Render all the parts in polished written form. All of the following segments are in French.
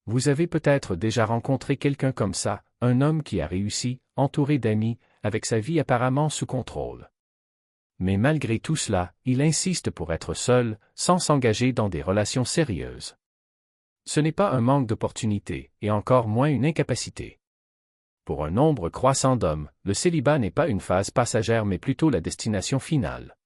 Vous avez peut-être déjà rencontré quelqu'un comme ça, un homme qui a réussi, entouré d'amis, avec sa vie apparemment sous contrôle. Mais malgré tout cela, il insiste pour être seul, sans s'engager dans des relations sérieuses. Ce n'est pas un manque d'opportunité, et encore moins une incapacité. Pour un nombre croissant d'hommes, le célibat n'est pas une phase passagère mais plutôt la destination finale.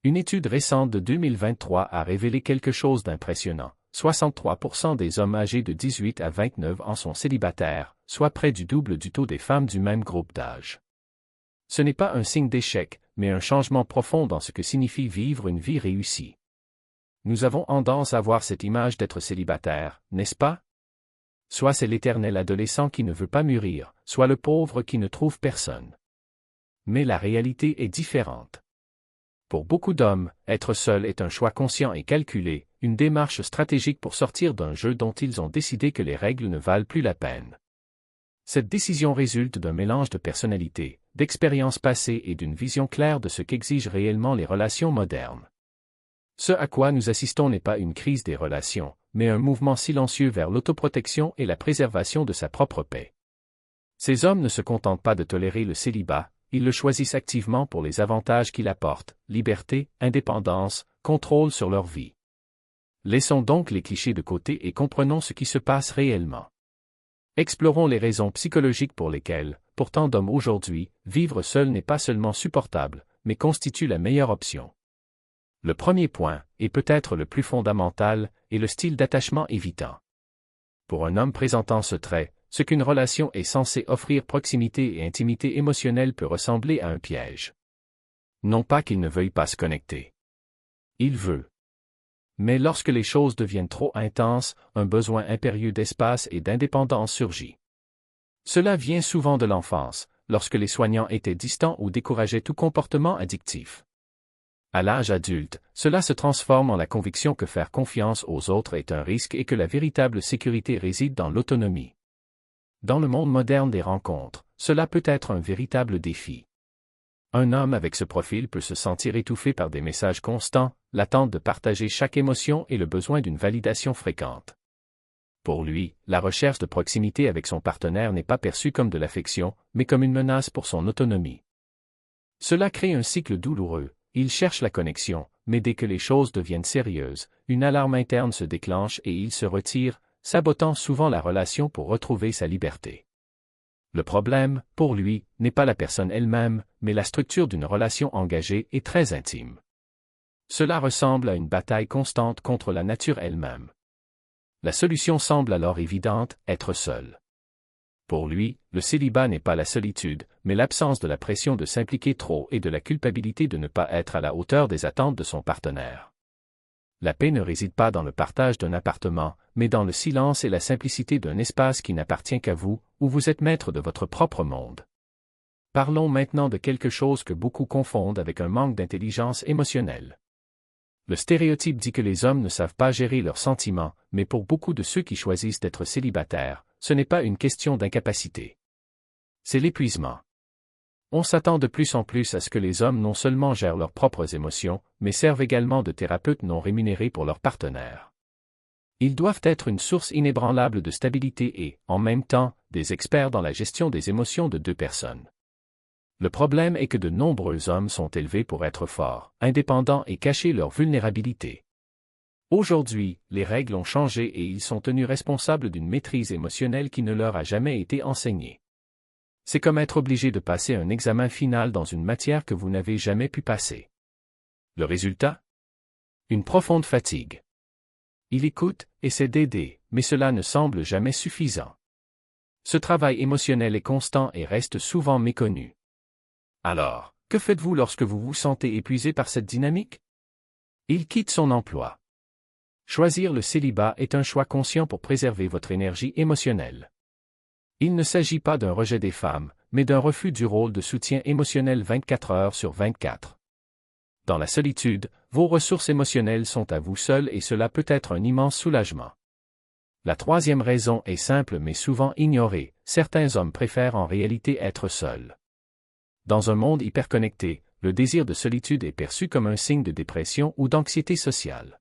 Une étude récente de 2023 a révélé quelque chose d'impressionnant. 63% des hommes âgés de 18 à 29 ans sont célibataires, soit près du double du taux des femmes du même groupe d'âge. Ce n'est pas un signe d'échec, mais un changement profond dans ce que signifie vivre une vie réussie. Nous avons tendance à voir cette image d'être célibataire, n'est-ce pas? Soit c'est l'éternel adolescent qui ne veut pas mûrir, soit le pauvre qui ne trouve personne. Mais la réalité est différente. Pour beaucoup d'hommes, être seul est un choix conscient et calculé, une démarche stratégique pour sortir d'un jeu dont ils ont décidé que les règles ne valent plus la peine. Cette décision résulte d'un mélange de personnalité, d'expériences passées et d'une vision claire de ce qu'exigent réellement les relations modernes. Ce à quoi nous assistons n'est pas une crise des relations, mais un mouvement silencieux vers l'autoprotection et la préservation de sa propre paix. Ces hommes ne se contentent pas de tolérer le célibat, ils le choisissent activement pour les avantages qu'il apporte, liberté, indépendance, contrôle sur leur vie. Laissons donc les clichés de côté et comprenons ce qui se passe réellement. Explorons les raisons psychologiques pour lesquelles, pour tant d'hommes aujourd'hui, vivre seul n'est pas seulement supportable, mais constitue la meilleure option. Le premier point, et peut-être le plus fondamental, est le style d'attachement évitant. Pour un homme présentant ce trait, ce qu'une relation est censée offrir proximité et intimité émotionnelle peut ressembler à un piège. Non pas qu'il ne veuille pas se connecter. Il veut. Mais lorsque les choses deviennent trop intenses, un besoin impérieux d'espace et d'indépendance surgit. Cela vient souvent de l'enfance, lorsque les soignants étaient distants ou décourageaient tout comportement addictif. À l'âge adulte, cela se transforme en la conviction que faire confiance aux autres est un risque et que la véritable sécurité réside dans l'autonomie. Dans le monde moderne des rencontres, cela peut être un véritable défi. Un homme avec ce profil peut se sentir étouffé par des messages constants, l'attente de partager chaque émotion et le besoin d'une validation fréquente. Pour lui, la recherche de proximité avec son partenaire n'est pas perçue comme de l'affection, mais comme une menace pour son autonomie. Cela crée un cycle douloureux. Il cherche la connexion, mais dès que les choses deviennent sérieuses, une alarme interne se déclenche et il se retire, sabotant souvent la relation pour retrouver sa liberté. Le problème, pour lui, n'est pas la personne elle-même, mais la structure d'une relation engagée et très intime. Cela ressemble à une bataille constante contre la nature elle-même. La solution semble alors évidente, être seul. Pour lui, le célibat n'est pas la solitude, mais l'absence de la pression de s'impliquer trop et de la culpabilité de ne pas être à la hauteur des attentes de son partenaire. La paix ne réside pas dans le partage d'un appartement, mais dans le silence et la simplicité d'un espace qui n'appartient qu'à vous, où vous êtes maître de votre propre monde. Parlons maintenant de quelque chose que beaucoup confondent avec un manque d'intelligence émotionnelle. Le stéréotype dit que les hommes ne savent pas gérer leurs sentiments, mais pour beaucoup de ceux qui choisissent d'être célibataires, ce n'est pas une question d'incapacité. C'est l'épuisement. On s'attend de plus en plus à ce que les hommes non seulement gèrent leurs propres émotions, mais servent également de thérapeutes non rémunérés pour leurs partenaires. Ils doivent être une source inébranlable de stabilité et, en même temps, des experts dans la gestion des émotions de deux personnes. Le problème est que de nombreux hommes sont élevés pour être forts, indépendants et cacher leur vulnérabilité. Aujourd'hui, les règles ont changé et ils sont tenus responsables d'une maîtrise émotionnelle qui ne leur a jamais été enseignée. C'est comme être obligé de passer un examen final dans une matière que vous n'avez jamais pu passer. Le résultat? Une profonde fatigue. Il écoute, essaie d'aider, mais cela ne semble jamais suffisant. Ce travail émotionnel est constant et reste souvent méconnu. Alors, que faites-vous lorsque vous vous sentez épuisé par cette dynamique? Il quitte son emploi. Choisir le célibat est un choix conscient pour préserver votre énergie émotionnelle. Il ne s'agit pas d'un rejet des femmes, mais d'un refus du rôle de soutien émotionnel 24 heures sur 24. Dans la solitude, vos ressources émotionnelles sont à vous seuls et cela peut être un immense soulagement. La troisième raison est simple mais souvent ignorée, certains hommes préfèrent en réalité être seuls. Dans un monde hyperconnecté, le désir de solitude est perçu comme un signe de dépression ou d'anxiété sociale.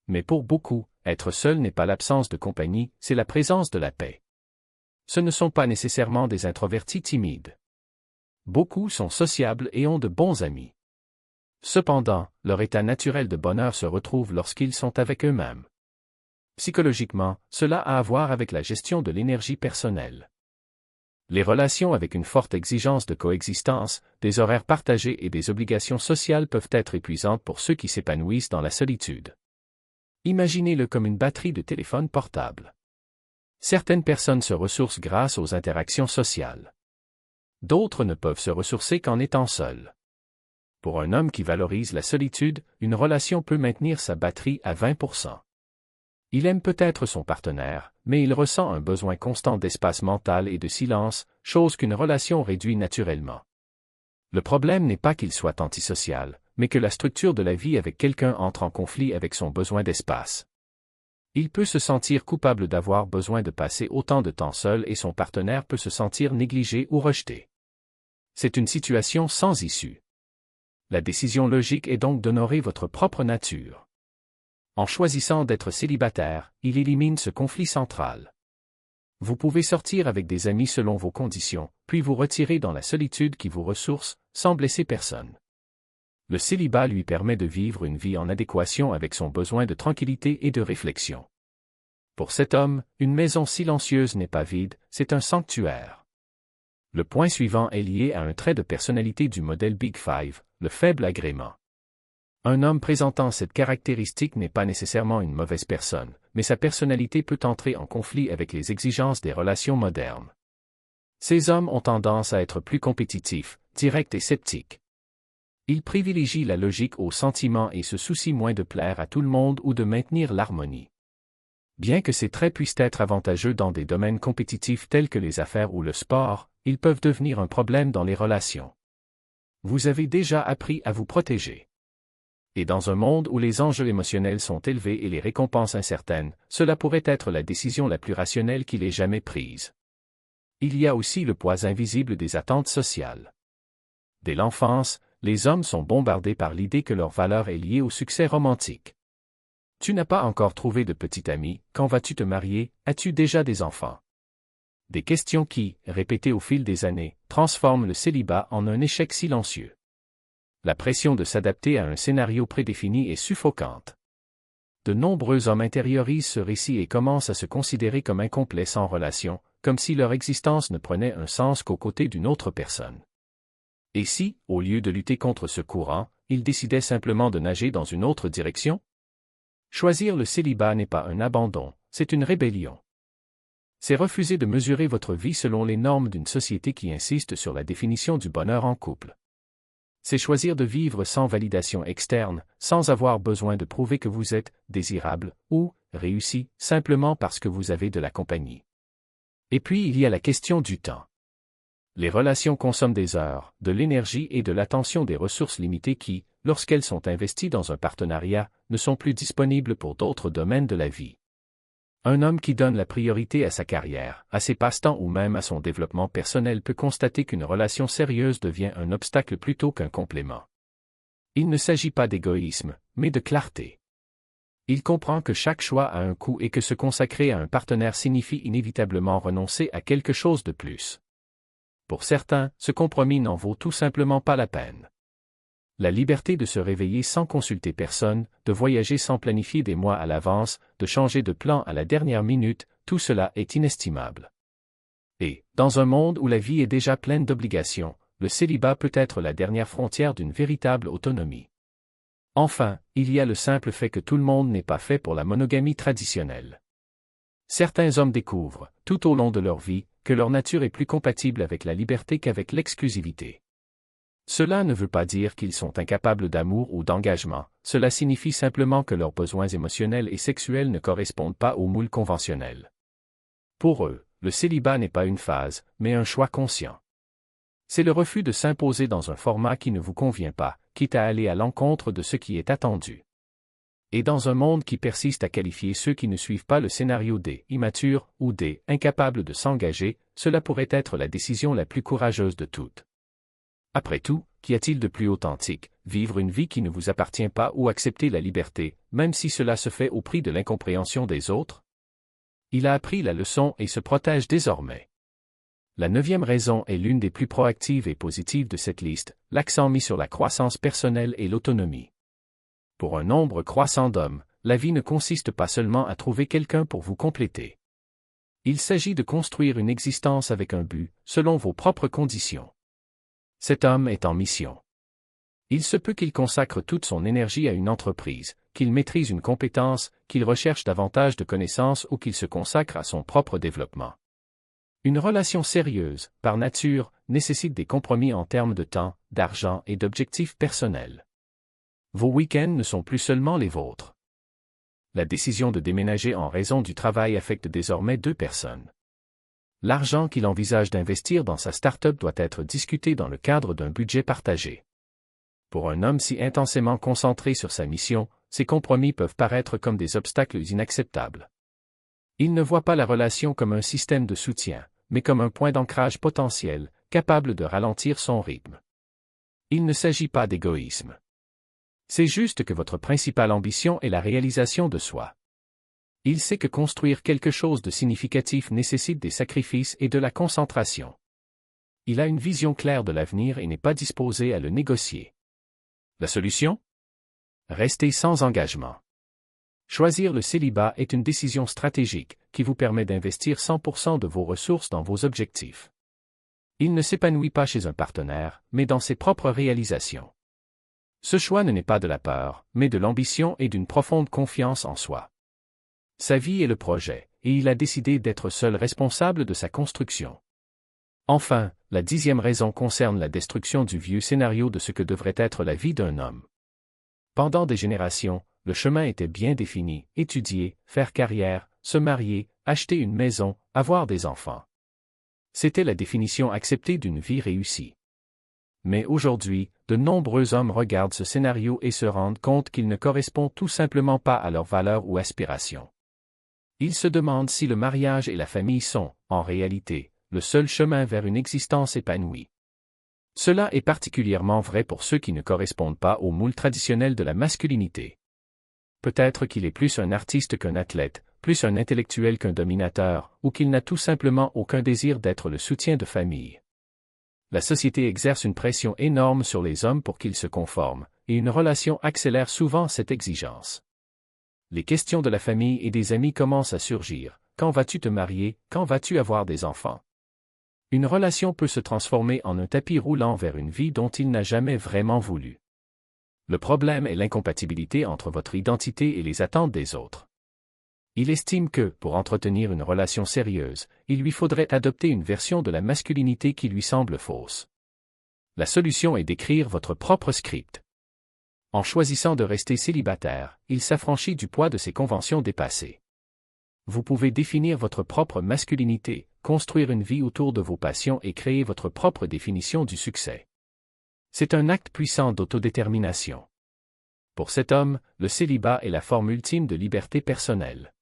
Mais pour beaucoup, Être seul n'est pas l'absence de compagnie, c'est la présence de la paix. Ce ne sont pas nécessairement des introvertis timides. Beaucoup sont sociables et ont de bons amis. Cependant, leur état naturel de bonheur se retrouve lorsqu'ils sont avec eux-mêmes. Psychologiquement, cela a à voir avec la gestion de l'énergie personnelle. Les relations avec une forte exigence de coexistence, des horaires partagés et des obligations sociales peuvent être épuisantes pour ceux qui s'épanouissent dans la solitude. Imaginez-le comme une batterie de téléphone portable. Certaines personnes se ressourcent grâce aux interactions sociales. D'autres ne peuvent se ressourcer qu'en étant seuls. Pour un homme qui valorise la solitude, une relation peut maintenir sa batterie à 20%. Il aime peut-être son partenaire, mais il ressent un besoin constant d'espace mental et de silence, chose qu'une relation réduit naturellement. Le problème n'est pas qu'il soit antisocial, mais que la structure de la vie avec quelqu'un entre en conflit avec son besoin d'espace. Il peut se sentir coupable d'avoir besoin de passer autant de temps seul et son partenaire peut se sentir négligé ou rejeté. C'est une situation sans issue. La décision logique est donc d'honorer votre propre nature. En choisissant d'être célibataire, il élimine ce conflit central. Vous pouvez sortir avec des amis selon vos conditions, puis vous retirer dans la solitude qui vous ressource, sans blesser personne. Le célibat lui permet de vivre une vie en adéquation avec son besoin de tranquillité et de réflexion. Pour cet homme, une maison silencieuse n'est pas vide, c'est un sanctuaire. Le point suivant est lié à un trait de personnalité du modèle Big Five, le faible agrément. Un homme présentant cette caractéristique n'est pas nécessairement une mauvaise personne, mais sa personnalité peut entrer en conflit avec les exigences des relations modernes. Ces hommes ont tendance à être plus compétitifs, directs et sceptiques. Ils privilégient la logique aux sentiments et se soucient moins de plaire à tout le monde ou de maintenir l'harmonie. Bien que ces traits puissent être avantageux dans des domaines compétitifs tels que les affaires ou le sport, ils peuvent devenir un problème dans les relations. Vous avez déjà appris à vous protéger. Et dans un monde où les enjeux émotionnels sont élevés et les récompenses incertaines, cela pourrait être la décision la plus rationnelle qu'il ait jamais prise. Il y a aussi le poids invisible des attentes sociales. Dès l'enfance, les hommes sont bombardés par l'idée que leur valeur est liée au succès romantique. Tu n'as pas encore trouvé de petit ami, quand vas-tu te marier, as-tu déjà des enfants? Des questions qui, répétées au fil des années, transforment le célibat en un échec silencieux. La pression de s'adapter à un scénario prédéfini est suffocante. De nombreux hommes intériorisent ce récit et commencent à se considérer comme incomplets sans relation, comme si leur existence ne prenait un sens qu'aux côtés d'une autre personne. Et si, au lieu de lutter contre ce courant, ils décidaient simplement de nager dans une autre direction? Choisir le célibat n'est pas un abandon, c'est une rébellion. C'est refuser de mesurer votre vie selon les normes d'une société qui insiste sur la définition du bonheur en couple. C'est choisir de vivre sans validation externe, sans avoir besoin de prouver que vous êtes désirable ou réussi, simplement parce que vous avez de la compagnie. Et puis il y a la question du temps. Les relations consomment des heures, de l'énergie et de l'attention des ressources limitées qui, lorsqu'elles sont investies dans un partenariat, ne sont plus disponibles pour d'autres domaines de la vie. Un homme qui donne la priorité à sa carrière, à ses passe-temps ou même à son développement personnel peut constater qu'une relation sérieuse devient un obstacle plutôt qu'un complément. Il ne s'agit pas d'égoïsme, mais de clarté. Il comprend que chaque choix a un coût et que se consacrer à un partenaire signifie inévitablement renoncer à quelque chose de plus. Pour certains, ce compromis n'en vaut tout simplement pas la peine. La liberté de se réveiller sans consulter personne, de voyager sans planifier des mois à l'avance, de changer de plan à la dernière minute, tout cela est inestimable. Et, dans un monde où la vie est déjà pleine d'obligations, le célibat peut être la dernière frontière d'une véritable autonomie. Enfin, il y a le simple fait que tout le monde n'est pas fait pour la monogamie traditionnelle. Certains hommes découvrent, tout au long de leur vie, que leur nature est plus compatible avec la liberté qu'avec l'exclusivité. Cela ne veut pas dire qu'ils sont incapables d'amour ou d'engagement, cela signifie simplement que leurs besoins émotionnels et sexuels ne correspondent pas au moule conventionnel. Pour eux, le célibat n'est pas une phase, mais un choix conscient. C'est le refus de s'imposer dans un format qui ne vous convient pas, quitte à aller à l'encontre de ce qui est attendu. Et dans un monde qui persiste à qualifier ceux qui ne suivent pas le scénario des immatures ou des incapables de s'engager, cela pourrait être la décision la plus courageuse de toutes. Après tout, qu'y a-t-il de plus authentique, vivre une vie qui ne vous appartient pas ou accepter la liberté, même si cela se fait au prix de l'incompréhension des autres? Il a appris la leçon et se protège désormais. La 9e raison est l'une des plus proactives et positives de cette liste, l'accent mis sur la croissance personnelle et l'autonomie. Pour un nombre croissant d'hommes, la vie ne consiste pas seulement à trouver quelqu'un pour vous compléter. Il s'agit de construire une existence avec un but, selon vos propres conditions. Cet homme est en mission. Il se peut qu'il consacre toute son énergie à une entreprise, qu'il maîtrise une compétence, qu'il recherche davantage de connaissances ou qu'il se consacre à son propre développement. Une relation sérieuse, par nature, nécessite des compromis en termes de temps, d'argent et d'objectifs personnels. Vos week-ends ne sont plus seulement les vôtres. La décision de déménager en raison du travail affecte désormais 2 personnes. L'argent qu'il envisage d'investir dans sa start-up doit être discuté dans le cadre d'un budget partagé. Pour un homme si intensément concentré sur sa mission, ces compromis peuvent paraître comme des obstacles inacceptables. Il ne voit pas la relation comme un système de soutien, mais comme un point d'ancrage potentiel, capable de ralentir son rythme. Il ne s'agit pas d'égoïsme. C'est juste que votre principale ambition est la réalisation de soi. Il sait que construire quelque chose de significatif nécessite des sacrifices et de la concentration. Il a une vision claire de l'avenir et n'est pas disposé à le négocier. La solution? Rester sans engagement. Choisir le célibat est une décision stratégique qui vous permet d'investir 100% de vos ressources dans vos objectifs. Il ne s'épanouit pas chez un partenaire, mais dans ses propres réalisations. Ce choix n'est pas de la peur, mais de l'ambition et d'une profonde confiance en soi. Sa vie est le projet, et il a décidé d'être seul responsable de sa construction. Enfin, la 10e raison concerne la destruction du vieux scénario de ce que devrait être la vie d'un homme. Pendant des générations, le chemin était bien défini, étudier, faire carrière, se marier, acheter une maison, avoir des enfants. C'était la définition acceptée d'une vie réussie. Mais aujourd'hui, de nombreux hommes regardent ce scénario et se rendent compte qu'il ne correspond tout simplement pas à leurs valeurs ou aspirations. Ils se demandent si le mariage et la famille sont, en réalité, le seul chemin vers une existence épanouie. Cela est particulièrement vrai pour ceux qui ne correspondent pas au moule traditionnel de la masculinité. Peut-être qu'il est plus un artiste qu'un athlète, plus un intellectuel qu'un dominateur, ou qu'il n'a tout simplement aucun désir d'être le soutien de famille. La société exerce une pression énorme sur les hommes pour qu'ils se conforment, et une relation accélère souvent cette exigence. Les questions de la famille et des amis commencent à surgir. Quand vas-tu te marier? Quand vas-tu avoir des enfants? Une relation peut se transformer en un tapis roulant vers une vie dont il n'a jamais vraiment voulu. Le problème est l'incompatibilité entre votre identité et les attentes des autres. Il estime que, pour entretenir une relation sérieuse, il lui faudrait adopter une version de la masculinité qui lui semble fausse. La solution est d'écrire votre propre script. En choisissant de rester célibataire, il s'affranchit du poids de ses conventions dépassées. Vous pouvez définir votre propre masculinité, construire une vie autour de vos passions et créer votre propre définition du succès. C'est un acte puissant d'autodétermination. Pour cet homme, le célibat est la forme ultime de liberté personnelle.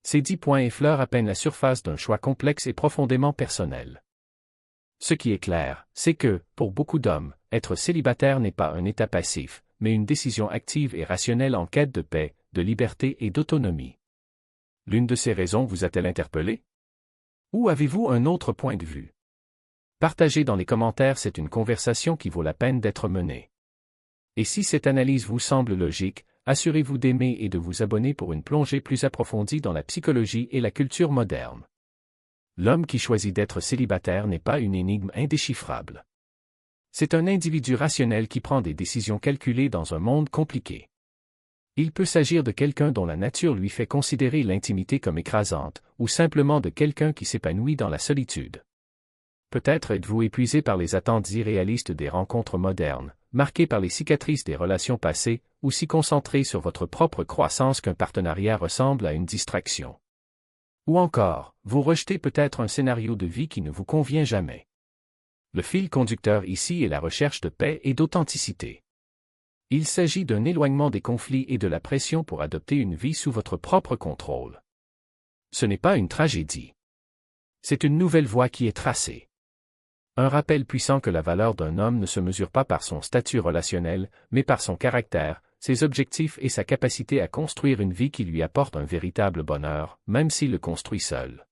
Ces 10 points effleurent à peine la surface d'un choix complexe et profondément personnel. Ce qui est clair, c'est que, pour beaucoup d'hommes, être célibataire n'est pas un état passif, mais une décision active et rationnelle en quête de paix, de liberté et d'autonomie. L'une de ces raisons vous a-t-elle interpellé? Ou avez-vous un autre point de vue? Partagez dans les commentaires, c'est une conversation qui vaut la peine d'être menée. Et si cette analyse vous semble logique, assurez-vous d'aimer et de vous abonner pour une plongée plus approfondie dans la psychologie et la culture moderne. L'homme qui choisit d'être célibataire n'est pas une énigme indéchiffrable. C'est un individu rationnel qui prend des décisions calculées dans un monde compliqué. Il peut s'agir de quelqu'un dont la nature lui fait considérer l'intimité comme écrasante, ou simplement de quelqu'un qui s'épanouit dans la solitude. Peut-être êtes-vous épuisé par les attentes irréalistes des rencontres modernes, marqué par les cicatrices des relations passées, ou si concentré sur votre propre croissance qu'un partenariat ressemble à une distraction. Ou encore, vous rejetez peut-être un scénario de vie qui ne vous convient jamais. Le fil conducteur ici est la recherche de paix et d'authenticité. Il s'agit d'un éloignement des conflits et de la pression pour adopter une vie sous votre propre contrôle. Ce n'est pas une tragédie. C'est une nouvelle voie qui est tracée. Un rappel puissant que la valeur d'un homme ne se mesure pas par son statut relationnel, mais par son caractère, ses objectifs et sa capacité à construire une vie qui lui apporte un véritable bonheur, même s'il le construit seul.